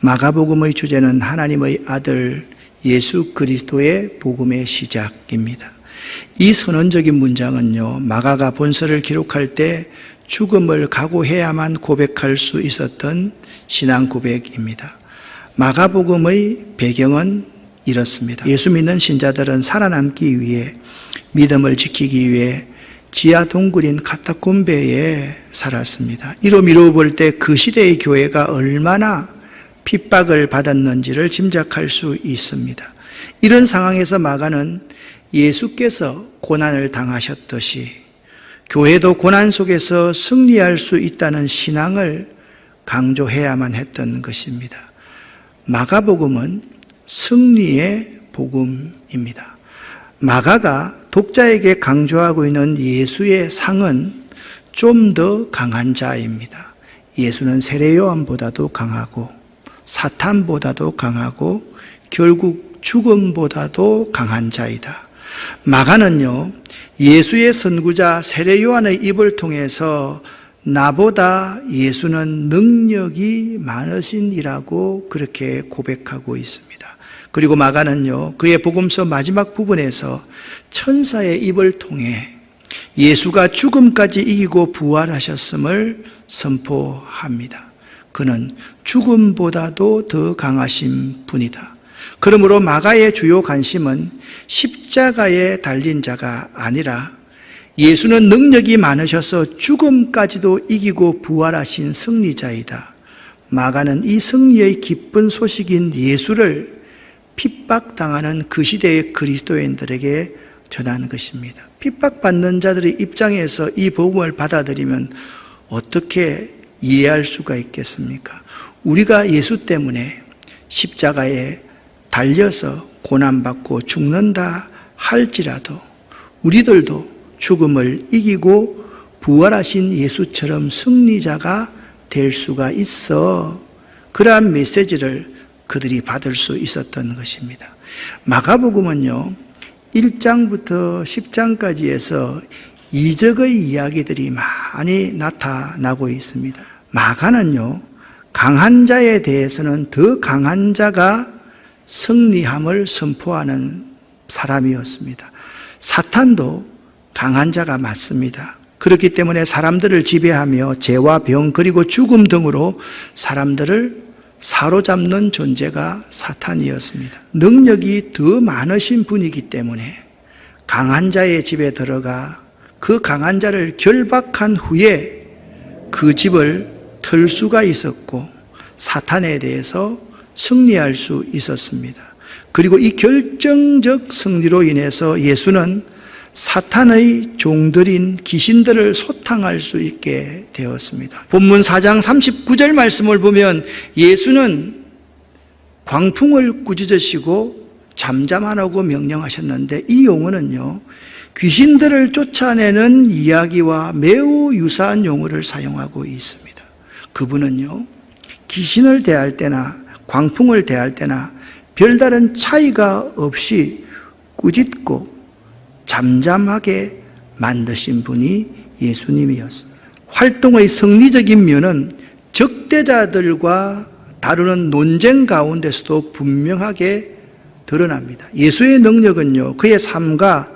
마가복음의 주제는 하나님의 아들 예수 그리스도의 복음의 시작입니다. 이 선언적인 문장은요, 마가가 본서를 기록할 때 죽음을 각오해야만 고백할 수 있었던 신앙 고백입니다. 마가복음의 배경은 이렇습니다. 예수 믿는 신자들은 살아남기 위해, 믿음을 지키기 위해 지하 동굴인 카타콤베에 살았습니다. 이로 미루어 볼 때 그 시대의 교회가 얼마나 핍박을 받았는지를 짐작할 수 있습니다. 이런 상황에서 마가는 예수께서 고난을 당하셨듯이 교회도 고난 속에서 승리할 수 있다는 신앙을 강조해야만 했던 것입니다. 마가복음은 승리의 복음입니다. 마가가 독자에게 강조하고 있는 예수의 상은 좀 더 강한 자입니다. 예수는 세례 요한보다도 강하고 사탄보다도 강하고 결국 죽음보다도 강한 자이다. 마가는요, 예수의 선구자 세례 요한의 입을 통해서 나보다 예수는 능력이 많으신이라고 그렇게 고백하고 있습니다. 그리고 마가는요, 그의 복음서 마지막 부분에서 천사의 입을 통해 예수가 죽음까지 이기고 부활하셨음을 선포합니다. 그는 죽음보다도 더 강하신 분이다. 그러므로 마가의 주요 관심은 십자가에 달린 자가 아니라 예수는 능력이 많으셔서 죽음까지도 이기고 부활하신 승리자이다. 마가는 이 승리의 기쁜 소식인 예수를 핍박당하는 그 시대의 그리스도인들에게 전하는 것입니다. 핍박받는 자들의 입장에서 이 복음을 받아들이면 어떻게 이해할 수가 있겠습니까? 우리가 예수 때문에 십자가에 달려서 고난받고 죽는다 할지라도 우리들도 죽음을 이기고 부활하신 예수처럼 승리자가 될 수가 있어. 그러한 메시지를 그들이 받을 수 있었던 것입니다. 마가복음은요, 1장부터 10장까지 해서 이적의 이야기들이 많이 나타나고 있습니다. 마가는요, 강한 자에 대해서는 더 강한 자가 승리함을 선포하는 사람이었습니다. 사탄도 강한 자가 맞습니다. 그렇기 때문에 사람들을 지배하며 죄와 병 그리고 죽음 등으로 사람들을 사로잡는 존재가 사탄이었습니다. 능력이 더 많으신 분이기 때문에 강한 자의 집에 들어가 그 강한 자를 결박한 후에 그 집을 털 수가 있었고 사탄에 대해서 승리할 수 있었습니다. 그리고 이 결정적 승리로 인해서 예수는 사탄의 종들인 귀신들을 소탕할 수 있게 되었습니다. 본문 4장 39절 말씀을 보면 예수는 광풍을 꾸짖으시고 잠잠하라고 명령하셨는데 이 용어는요, 귀신들을 쫓아내는 이야기와 매우 유사한 용어를 사용하고 있습니다. 그분은요, 귀신을 대할 때나 광풍을 대할 때나 별다른 차이가 없이 꾸짖고 잠잠하게 만드신 분이 예수님이었습니다. 활동의 성리적인 면은 적대자들과 다루는 논쟁 가운데서도 분명하게 드러납니다. 예수의 능력은요, 그의 삶과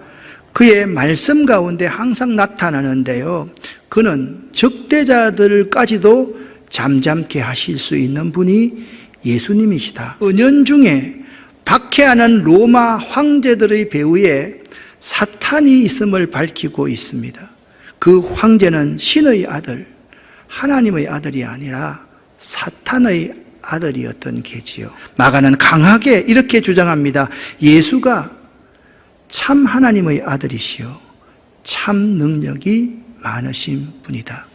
그의 말씀 가운데 항상 나타나는데요, 그는 적대자들까지도 잠잠케 하실 수 있는 분이 예수님이시다. 은연중에 박해하는 로마 황제들의 배후에 사탄이 있음을 밝히고 있습니다. 그 황제는 신의 아들, 하나님의 아들이 아니라 사탄의 아들이었던 게지요. 마가는 강하게 이렇게 주장합니다. 예수가 참 하나님의 아들이시요 참 능력이 많으신 분이다.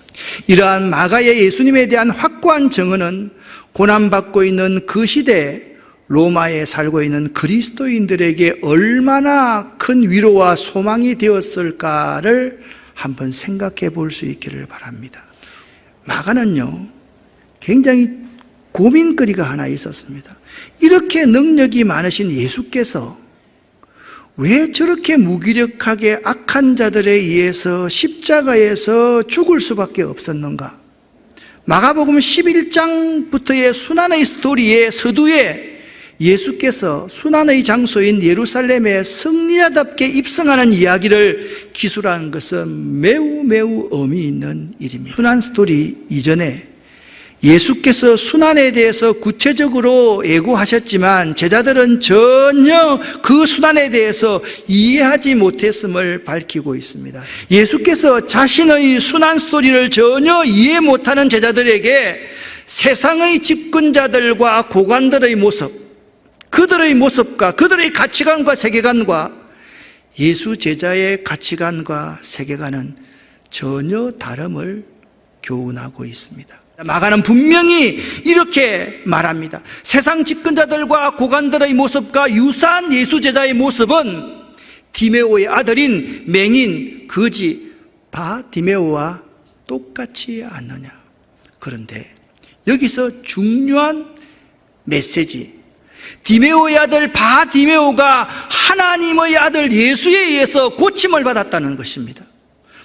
이러한 마가의 예수님에 대한 확고한 증언은 고난받고 있는 그 시대에 로마에 살고 있는 그리스도인들에게 얼마나 큰 위로와 소망이 되었을까를 한번 생각해 볼 수 있기를 바랍니다. 마가는요, 굉장히 고민거리가 하나 있었습니다. 이렇게 능력이 많으신 예수께서 왜 저렇게 무기력하게 악한 자들에 의해서 십자가에서 죽을 수밖에 없었는가? 마가복음 11장부터의 순환의 스토리의 서두에 예수께서 순환의 장소인 예루살렘에 승리자답게 입성하는 이야기를 기술한 것은 매우 의미 있는 일입니다. 순환 스토리 이전에 예수께서 순환에 대해서 구체적으로 예고하셨지만 제자들은 전혀 그 순환에 대해서 이해하지 못했음을 밝히고 있습니다. 예수께서 자신의 순환 스토리를 전혀 이해 못하는 제자들에게 세상의 집권자들과 고관들의 모습, 그들의 모습과 그들의 가치관과 세계관과 예수 제자의 가치관과 세계관은 전혀 다름을 교훈하고 있습니다. 마가는 분명히 이렇게 말합니다. 세상 집권자들과 고관들의 모습과 유사한 예수 제자의 모습은 디메오의 아들인 맹인 거지 바디메오와 똑같지 않느냐. 그런데 여기서 중요한 메시지, 디메오의 아들 바디메오가 하나님의 아들 예수에 의해서 고침을 받았다는 것입니다.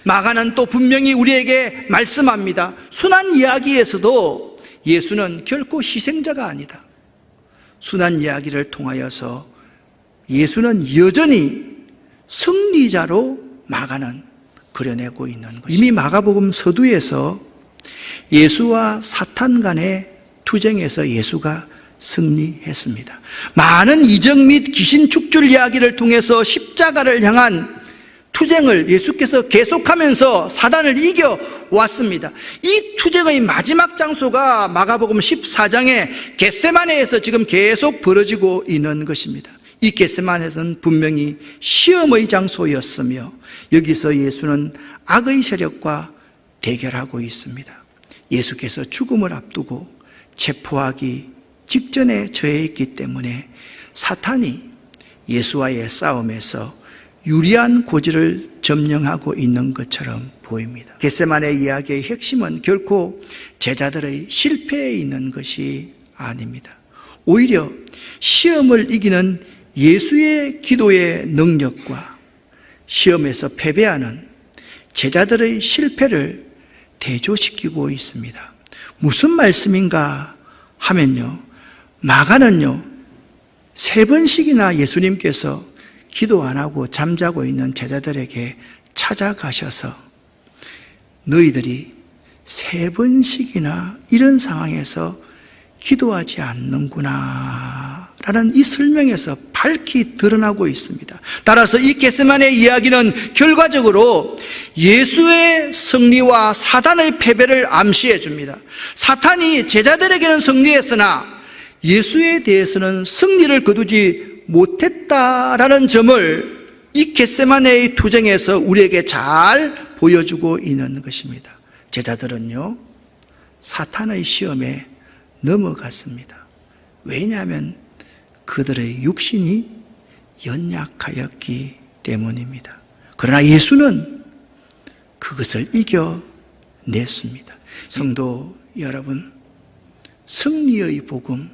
마가는 또 분명히 우리에게 말씀합니다. 순환 이야기에서도 예수는 결코 희생자가 아니다. 순환 이야기를 통하여서 예수는 여전히 승리자로 마가는 그려내고 있는 것입니다. 이미 마가복음 서두에서 예수와 사탄 간의 투쟁에서 예수가 승리했습니다. 많은 이적 및 귀신 축출 이야기를 통해서 십자가를 향한 투쟁을 예수께서 계속하면서 사단을 이겨왔습니다. 이 투쟁의 마지막 장소가 마가복음 14장의 겟세마네에서 지금 계속 벌어지고 있는 것입니다. 이 겟세마네에서는 분명히 시험의 장소였으며 여기서 예수는 악의 세력과 대결하고 있습니다. 예수께서 죽음을 앞두고 체포하기 직전에 처해 있기 때문에 사탄이 예수와의 싸움에서 유리한 고지를 점령하고 있는 것처럼 보입니다. 겟세마네 이야기의 핵심은 결코 제자들의 실패에 있는 것이 아닙니다. 오히려 시험을 이기는 예수의 기도의 능력과 시험에서 패배하는 제자들의 실패를 대조시키고 있습니다. 무슨 말씀인가 하면요, 마가는요 3번씩이나 예수님께서 기도 안 하고 잠자고 있는 제자들에게 찾아가셔서 너희들이 3번씩이나 이런 상황에서 기도하지 않는구나 라는 이 설명에서 밝히 드러나고 있습니다. 따라서 이 겟세마네 이야기는 결과적으로 예수의 승리와 사단의 패배를 암시해 줍니다. 사탄이 제자들에게는 승리했으나 예수에 대해서는 승리를 거두지 못했다라는 점을 이 겟세마네의 투쟁에서 우리에게 잘 보여주고 있는 것입니다. 제자들은요 사탄의 시험에 넘어갔습니다. 왜냐하면 그들의 육신이 연약하였기 때문입니다. 그러나 예수는 그것을 이겨냈습니다. 성도 여러분, 승리의 복음,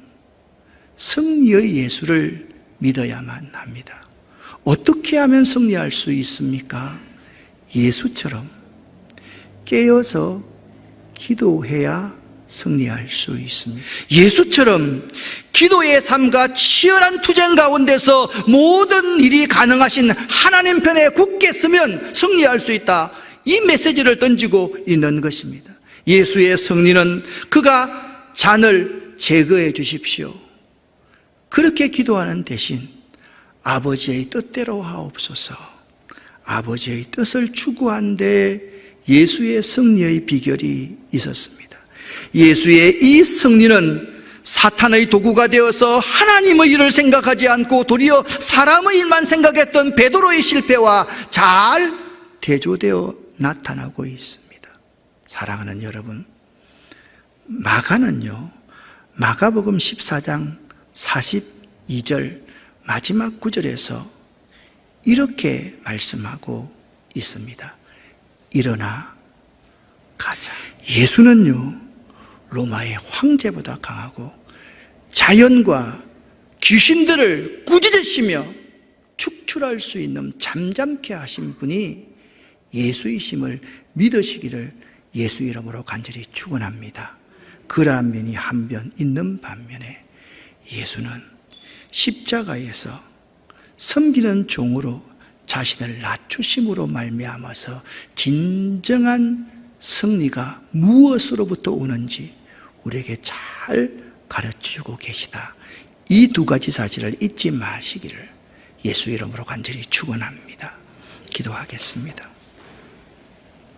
승리의 예수를 믿어야만 합니다. 어떻게 하면 승리할 수 있습니까? 예수처럼 깨어서 기도해야 승리할 수 있습니다. 예수처럼 기도의 삶과 치열한 투쟁 가운데서 모든 일이 가능하신 하나님 편에 굳게 서면 승리할 수 있다. 이 메시지를 던지고 있는 것입니다. 예수의 승리는 그가 잔을 제거해 주십시오. 그렇게 기도하는 대신 아버지의 뜻대로 하옵소서. 아버지의 뜻을 추구한 데 예수의 승리의 비결이 있었습니다. 예수의 이 승리는 사탄의 도구가 되어서 하나님의 일을 생각하지 않고 도리어 사람의 일만 생각했던 베드로의 실패와 잘 대조되어 나타나고 있습니다. 사랑하는 여러분, 마가는요 마가복음 14장 42절 마지막 구절에서 이렇게 말씀하고 있습니다. 일어나 가자. 예수는요 로마의 황제보다 강하고 자연과 귀신들을 꾸짖으시며 축출할 수 있는 잠잠케 하신 분이 예수이심을 믿으시기를 예수 이름으로 간절히 축원합니다. 그러한 면이 한 편 있는 반면에 예수는 십자가에서 섬기는 종으로 자신을 낮추심으로 말미암아서 진정한 승리가 무엇으로부터 오는지 우리에게 잘 가르치고 계시다. 이 두 가지 사실을 잊지 마시기를 예수 이름으로 간절히 축원합니다. 기도하겠습니다.